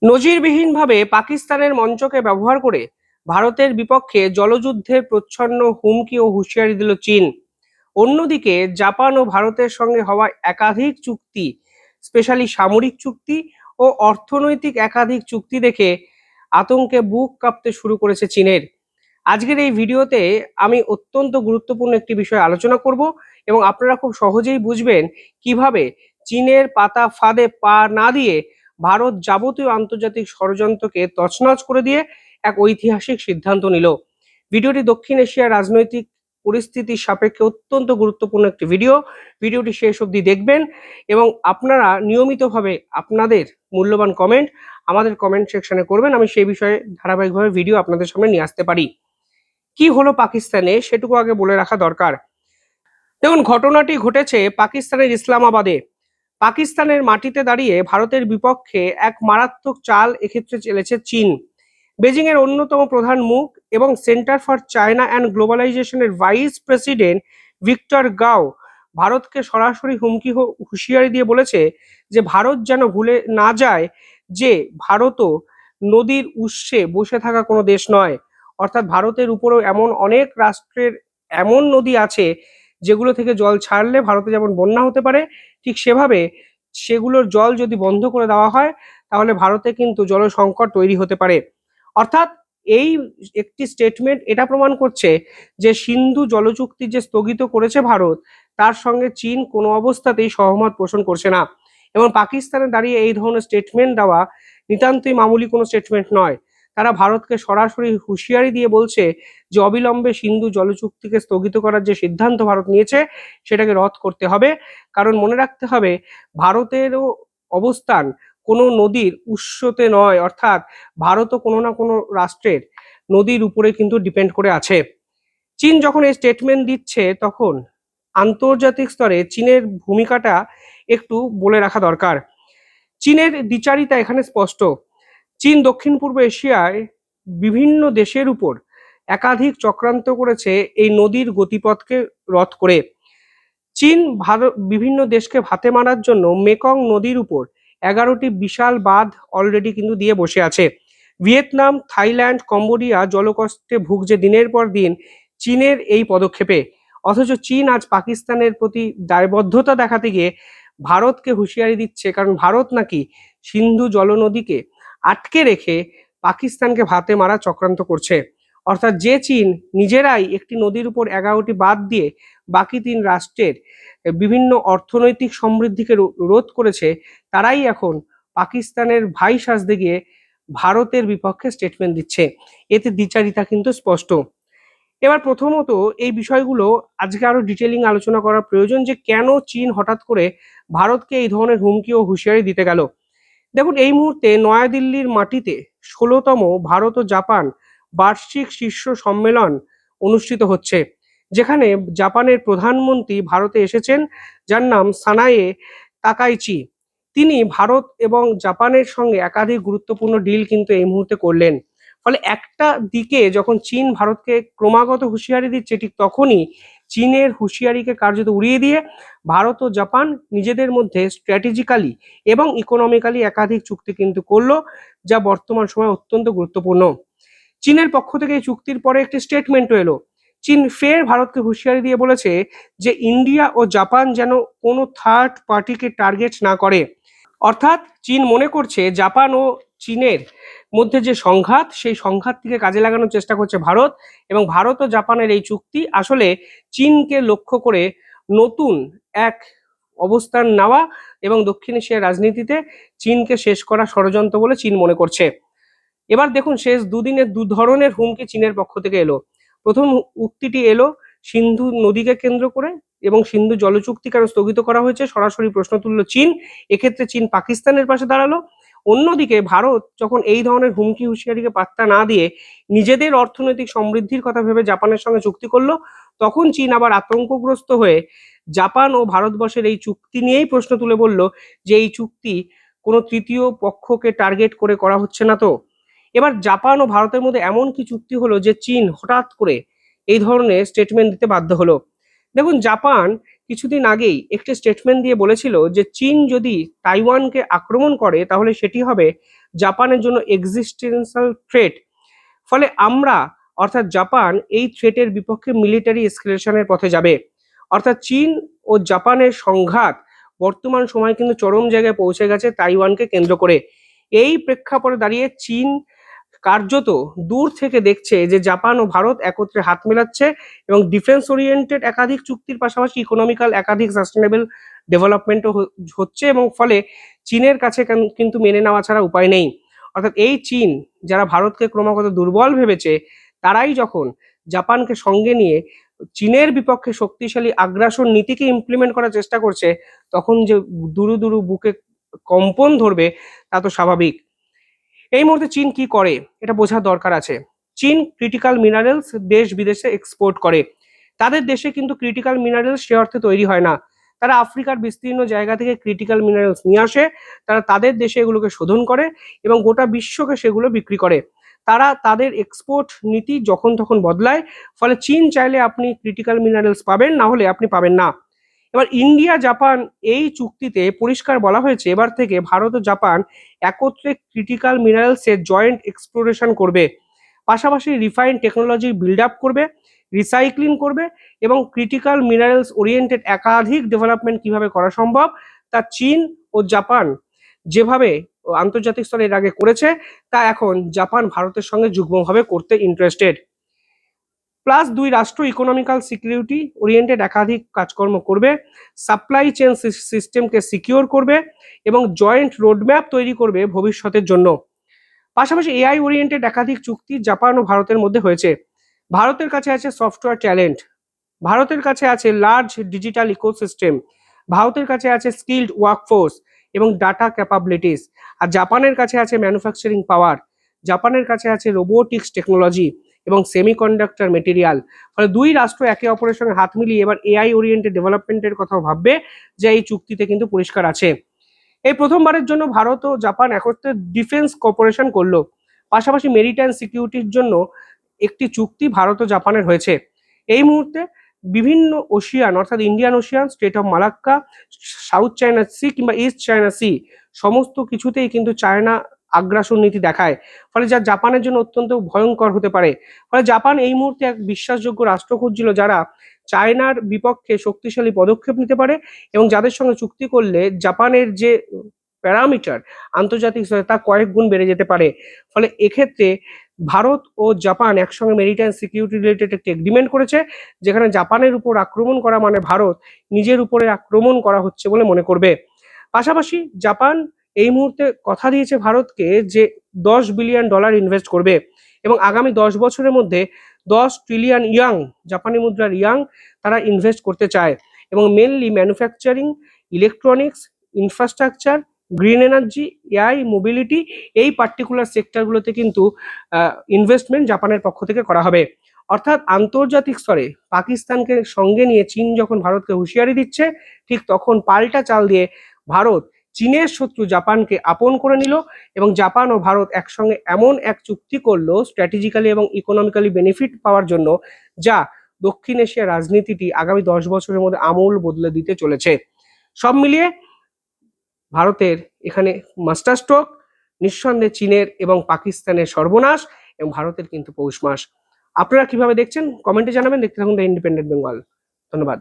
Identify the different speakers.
Speaker 1: নজিরবিহীনভাবে পাকিস্তানের মঞ্চকে ব্যবহার করে ভারতের বিপক্ষে জলযুদ্ধের প্রচ্ছন্ন হুমকি ও হুঁশিয়ারি দিল চীন। অন্যদিকে জাপান ও ভারতের সঙ্গে হওয়া একাধিক চুক্তি, স্পেশালি সামরিক চুক্তি ও অর্থনৈতিক একাধিক চুক্তি দেখে আতঙ্কে বুক কাঁপতে শুরু করেছে চীনের। আজকের এই ভিডিওতে আমি অত্যন্ত গুরুত্বপূর্ণ একটি বিষয় আলোচনা করব এবং আপনারা খুব সহজেই বুঝবেন কিভাবে চীনের পাতা ফাঁদে পা না দিয়ে ভারত যাবতীয় আন্তর্জাতিক ষড়যন্ত্রকে তছনছ করে দিয়ে এক ঐতিহাসিক সিদ্ধান্ত নিল। ভিডিওটি দক্ষিণ এশিয়ার রাজনৈতিক পরিস্থিতির সাপেক্ষে অত্যন্ত গুরুত্বপূর্ণ একটি ভিডিওটি শেষ অবধি দেখবেন এবং আপনারা নিয়মিতভাবে আপনাদের মূল্যবান কমেন্ট আমাদের কমেন্ট সেকশনে করবেন। আমি সেই বিষয়ে ধারাবাহিকভাবে ভিডিও আপনাদের সামনে নিয়ে আসতে পারি। কি হলো পাকিস্তানে সেটুকু আগে বলে রাখা দরকার। দেখুন, ঘটনাটি ঘটেছে পাকিস্তানের ইসলামাবাদে। পাকিস্তানের মাটিতে দাঁড়িয়ে ভারতের বিপক্ষে এক মারাত্মক চাল এক্ষেত্রে চলেছে চীন। বেজিং এর অন্যতম প্রধান মুখ এবং সেন্টার ফর চায়না অ্যান্ড গ্লোবালাইজেশনের ভাইস প্রেসিডেন্ট ভিক্টর গাও ভারতকে সরাসরি হুঁশিয়ারি দিয়ে বলেছে যে ভারত যেন ভুলে না যায় যে ভারতও নদীর উৎসে বসে থাকা কোনো দেশ নয়। অর্থাৎ ভারতের উপরেও এমন অনেক রাষ্ট্রের এমন নদী আছে যেগুলো থেকে জল ছাড়লে ভারতে যেমন বন্যা হতে পারে, ঠিক সেভাবে সেগুলোর জল যদি বন্ধ করে দেওয়া হয় তাহলে ভারতে কিন্তু জল সংকট তৈরি হতে পারে। অর্থাৎ এই একটি স্টেটমেন্ট এটা প্রমাণ করছে যে সিন্ধু জলচুক্তি যে স্থগিত করেছে ভারত, তার সঙ্গে চীন কোনো অবস্থাতেই সহমত পোষণ করছে না। এবং পাকিস্তানে দাঁড়িয়ে এই ধরনের স্টেটমেন্ট দেওয়া নিতান্তই মামুলি কোনো স্টেটমেন্ট নয়। তারা ভারতকে সরাসরি হুঁশিয়ারি দিয়ে বলছে যে অবিলম্বে সিন্ধু জলচুক্তিকে স্থগিত করার যে সিদ্ধান্ত ভারত নিয়েছে সেটাকে রদ করতে হবে। কারণ মনে রাখতে হবে, ভারতেরও অবস্থান কোনো নদীর উৎসতে নয়, অর্থাৎ ভারতও কোনো না কোনো রাষ্ট্রের নদীর উপরে কিন্তু ডিপেন্ড করে আছে। চীন যখন এই স্টেটমেন্ট দিচ্ছে তখন আন্তর্জাতিক স্তরে চীনের ভূমিকাটা একটু বলে রাখা দরকার। চীনের দ্বিচারিতা এখানে স্পষ্ট। চীন দক্ষিণ পূর্ব এশিয়ায় বিভিন্ন দেশের উপর একাধিক চক্রান্ত করেছে এই নদীর গতিপথকে রদ করে। চীন ভারত বিভিন্ন দেশকে ভাতে মারার জন্য মেকং নদীর উপর 11টি বিশাল বাঁধ অলরেডি কিন্তু দিয়ে বসে আছে। ভিয়েতনাম, থাইল্যান্ড, কম্বোডিয়া জলকষ্টে ভুগছে দিনের পর দিন চীনের এই পদক্ষেপে। অথচ চীন আজ পাকিস্তানের প্রতি দায়বদ্ধতা দেখাতে গিয়ে ভারতকে হুঁশিয়ারি দিচ্ছে, কারণ ভারত নাকি সিন্ধু জলনদীকে আটকে রেখে পাকিস্তানকে ভাতে মারা চক্রান্ত করছে। অর্থাৎ যে চীন নিজেরাই একটি নদীর উপর 11টি বাঁধ দিয়ে বাকি 3 রাষ্ট্রের বিভিন্ন অর্থনৈতিক সমৃদ্ধিকে রোধ করেছে, তারাই এখন পাকিস্তানের ভাই সাজতে গিয়ে ভারতের বিপক্ষে স্টেটমেন্ট দিচ্ছে। এতে দ্বিচারিতা কিন্তু স্পষ্ট। এবার প্রথমত এই বিষয়গুলো আজকে আরো ডিটেলিং আলোচনা করা প্রয়োজন যে কেন চীন হঠাৎ করে ভারতকে এই ধরনের হুমকি ও হুঁশিয়ারি দিতে গেল। দেখুন, এই মুহূর্তে নয়াদিল্লির মাটিতে 16তম ভারত ও জাপান বার্ষিক শীর্ষ সম্মেলন অনুষ্ঠিত হচ্ছে, যেখানে জাপানের প্রধানমন্ত্রী ভারতে এসেছেন, যার নাম সানায়ে তাকাইচি। তিনি ভারত এবং জাপানের সঙ্গে একাধিক গুরুত্বপূর্ণ ডিল কিন্তু এই মুহূর্তে করলেন। ফলে একটা দিকে যখন চীন ভারতকে ক্রমাগত হুঁশিয়ারি দিচ্ছে, ঠিক তখনই চীনের হুঁশিয়ারিকে কার্যত উড়িয়ে দিয়ে ভারত ও জাপান নিজেদের মধ্যে স্ট্র্যাটেজিক্যালি এবং ইকোনমিক্যালি একাধিক চুক্তি কিন্তু করলো, যা বর্তমান সময়ে অত্যন্ত গুরুত্বপূর্ণ। চীনের পক্ষ থেকে এই চুক্তির পরে একটি স্টেটমেন্টও এলো। চীন ফের ভারতকে হুঁশিয়ারি দিয়ে বলেছে যে ইন্ডিয়া ও জাপান যেন কোনো থার্ড পার্টিকে টার্গেট না করে। অর্থাৎ চীন মনে করছে জাপান ও চীনের মধ্যে যে সংঘাত, সেই সংঘাতটিকে কাজে লাগানোর চেষ্টা করছে ভারত, এবং ভারত ও জাপানের এই চুক্তি আসলে চীনকে লক্ষ্য করে নতুন এক অবস্থান নেওয়া এবং দক্ষিণ এশিয়ার রাজনীতিতে চীনকে শেষ করা ষড়যন্ত্র বলে চীন মনে করছে। এবার দেখুন, শেষ দুদিনে 2 ধরনের হুমকি চীনের পক্ষ থেকে এলো। প্রথম উক্তিটি এলো সিন্ধু নদীকে কেন্দ্র করে এবং সিন্ধু জলচুক্তি কেন স্থগিত করা হয়েছে, সরাসরি প্রশ্ন তুলল চীন। এক্ষেত্রে চীন পাকিস্তানের পাশে দাঁড়ালো। অন্যদিকে ভারত যখন এই ধরনের হুমকি হুঁশিয়ারিকে পাত্তা না দিয়ে নিজেদের অর্থনৈতিক সমৃদ্ধির কথা ভেবে জাপানের সঙ্গে চুক্তি করলো, তখন চীন আবার আতঙ্কগ্রস্ত হয়ে জাপান ও ভারতবর্ষের এই চুক্তি নিয়েই প্রশ্ন তুলে বলল যে এই চুক্তি কোনো তৃতীয় পক্ষকে টার্গেট করে করা হচ্ছে না তো। এবার জাপান ও ভারতের মধ্যে এমন কি চুক্তি হলো যে চীন হঠাৎ করে এই ধরনের স্টেটমেন্ট দিতে বাধ্য হলো। দেখুন, জাপান কিছুদিন আগেই একটি স্টেটমেন্ট দিয়ে বলেছিল যে চীন যদি তাইওয়ানকে আক্রমণ করে তাহলে সেটি হবে জাপানের জন্য এক্সিস্টেন্সিয়াল থ্রেট। ফলে আমরা অর্থাৎ জাপান এই থ্রেটের বিপক্ষে মিলিটারি এসকেলেশনের পথে যাবে। অর্থাৎ চীন ও জাপানের সংঘাত বর্তমান সময়ে কিন্তু চরম জায়গায় পৌঁছে গেছে তাইওয়ানকে কেন্দ্র করে। এই প্রেক্ষাপটে দাঁড়িয়ে চীন কার্যত দূর থেকে দেখছে যে জাপান ও ভারত একত্রে হাত মেলাচ্ছে এবং ডিফেন্স ওরিয়েন্টেড একাধিক চুক্তির পাশাপাশি ইকোনমিক্যাল একাধিক সাস্টেনেবল ডেভেলপমেন্টও হচ্ছে, এবং ফলে চীনের কাছে কিন্তু মেনে নেওয়া ছাড়া উপায় নেই। অর্থাৎ এই চীন যারা ভারতকে ক্রমাগত দুর্বল ভেবেছে, তারাই যখন জাপানকে সঙ্গে নিয়ে চীনের বিপক্ষে শক্তিশালী আগ্রাসন নীতিকে ইমপ্লিমেন্ট করার চেষ্টা করছে, তখন যে দুরু দুরু বুকে কম্পন ধরবে তা তো স্বাভাবিক। এই মুহূর্তে চীন কি করে এটা বোঝার দরকার আছে। চীন ক্রিটিক্যাল মিনারেলস দেশ বিদেশে এক্সপোর্ট করে। তাদের দেশে কিন্তু ক্রিটিক্যাল মিনারেলস সে অর্থে তৈরি হয় না। তারা আফ্রিকার বিস্তীর্ণ জায়গা থেকে ক্রিটিক্যাল মিনারেলস নিয়ে আসে, তারা তাদের দেশে এগুলোকে শোধন করে এবং গোটা বিশ্বকে সেগুলো বিক্রি করে। তারা তাদের এক্সপোর্ট নীতি যখন তখন বদলায়, ফলে চীন চাইলে আপনি ক্রিটিক্যাল মিনারেলস পাবেন, না হলে আপনি পাবেন না। এবার ইন্ডিয়া জাপান এই চুক্তিতে পরিষ্কার বলা হয়েছে এবার থেকে ভারত ও জাপান একত্রে ক্রিটিক্যাল মিনারেলসের জয়েন্ট এক্সপ্লোরেশন করবে, পাশাপাশি রিফাইন টেকনোলজি বিল্ড আপ করবে, রিসাইক্লিং করবে এবং ক্রিটিক্যাল মিনারেলস ওরিয়েন্টেড একাধিক ডেভেলপমেন্ট কিভাবে করা সম্ভব তা চীন ও জাপান যেভাবে আন্তর্জাতিক স্তরে এর আগে করেছে তা এখন জাপান ভারতের সঙ্গে যুগ্মভাবে করতে ইন্টারেস্টেড। প্লাস দুই রাষ্ট্র ইকোনমিক্যাল সিকিউরিটি ওরিয়েন্টেড একাধিক কাজকর্ম করবে, সাপ্লাই চেন সিস্টেমকে সিকিউর করবে এবং জয়েন্ট রোডম্যাপ তৈরি করবে ভবিষ্যতের জন্য। পাশাপাশি এআই ওরিয়েন্টেড একাধিক চুক্তি জাপান ও ভারতের মধ্যে হয়েছে। ভারতের কাছে আছে সফটওয়্যার ট্যালেন্ট, ভারতের কাছে আছে লার্জ ডিজিটাল ইকোসিস্টেম, ভারতের কাছে আছে স্কিল্ড ওয়ার্কফোর্স এবং ডাটা ক্যাপাবিলিটিস, আর জাপানের কাছে আছে ম্যানুফ্যাকচারিং পাওয়ার, জাপানের কাছে আছে রোবোটিক্স টেকনোলজি এবং সেমিকন্ডাক্টর মেটেরিয়াল। ফলে দুই রাষ্ট্র একে অপরের সঙ্গে হাত মিলিয়ে এবার এআই ওরিয়েন্টেড ডেভেলপমেন্টের কথাও ভাববে, যে এই চুক্তিতে কিন্তু পরিষ্কার আছে। এই প্রথমবারের জন্য ভারত ও জাপান একত্রে ডিফেন্স কোঅপারেশন করলো, পাশাপাশি মেরিটাইম সিকিউরিটির জন্য একটি চুক্তি ভারত ও জাপানের হয়েছে। এই মুহূর্তে বিভিন্ন ওশিয়ান অর্থাৎ Indian ocean, strait of Malacca, south China sea কিংবা ইস্ট চায়না সি সমস্ত কিছুতেই কিন্তু চায়না আগ্রাসন নীতি দেখায়, ফলে যা জাপানের জন্য অত্যন্ত ভয়ঙ্কর হতে পারে। ফলে জাপান এই মুহূর্তে এক বিশ্বাসযোগ্য রাষ্ট্র খুঁজছিল যারা চায়নার বিপক্ষে শক্তিশালী পদক্ষেপ নিতে পারে এবং যাদের সঙ্গে চুক্তি করলে জাপানের যে প্যারামিটার আন্তর্জাতিক স্তরে তা কয়েক গুণ বেড়ে যেতে পারে। ফলে এক্ষেত্রে ভারত ও জাপান একসঙ্গে মেরিটাইম সিকিউরিটি রিলেটেড একটি এগ্রিমেন্ট করেছে, যেখানে জাপানের উপর আক্রমণ করা মানে ভারত নিজের উপরে আক্রমণ করা হচ্ছে বলে মনে করবে। পাশাপাশি জাপান এই মুহূর্তে কথা দিয়েছে ভারতকে যে $10 বিলিয়ন ইনভেস্ট করবে এবং আগামী 10 বছরের মধ্যে 10 ট্রিলিয়ন ইয়াং, জাপানি মুদ্রার ইয়াং, তারা ইনভেস্ট করতে চায় এবং mainly manufacturing, electronics, infrastructure, green energy, AI, mobility, এই পার্টিকুলার সেক্টরগুলোতে কিন্তু ইনভেস্টমেন্ট জাপানের পক্ষ থেকে করা হবে। অর্থাৎ আন্তর্জাতিক স্তরে পাকিস্তানকে সঙ্গে নিয়ে চীন যখন ভারতকে হুঁশিয়ারি দিচ্ছে, ঠিক তখন পাল্টা চাল দিয়ে ভারত চীনের শত্রু জাপানকে আপন করে নিল এবং জাপান ও ভারত একসঙ্গে এমন এক চুক্তি করলো স্ট্র্যাটেজিক্যালি এবং ইকোনমিক্যালি বেনিফিট পাওয়ার জন্য, যা দক্ষিণ এশিয়ার রাজনীতিটি আগামী 10 বছরের মধ্যে আমূল বদলে দিতে চলেছে। সব মিলিয়ে ভারতের এখানে মাস্টার স্ট্রোক, নিঃসন্দেহে চীনের এবং পাকিস্তানের সর্বনাশ এবং ভারতের কিন্তু পৌষ মাস। আপনারা কিভাবে দেখছেন কমেন্টে জানাবেন। দেখতে থাকুন দ্য ইন্ডিপেন্ডেন্ট বেঙ্গল। ধন্যবাদ।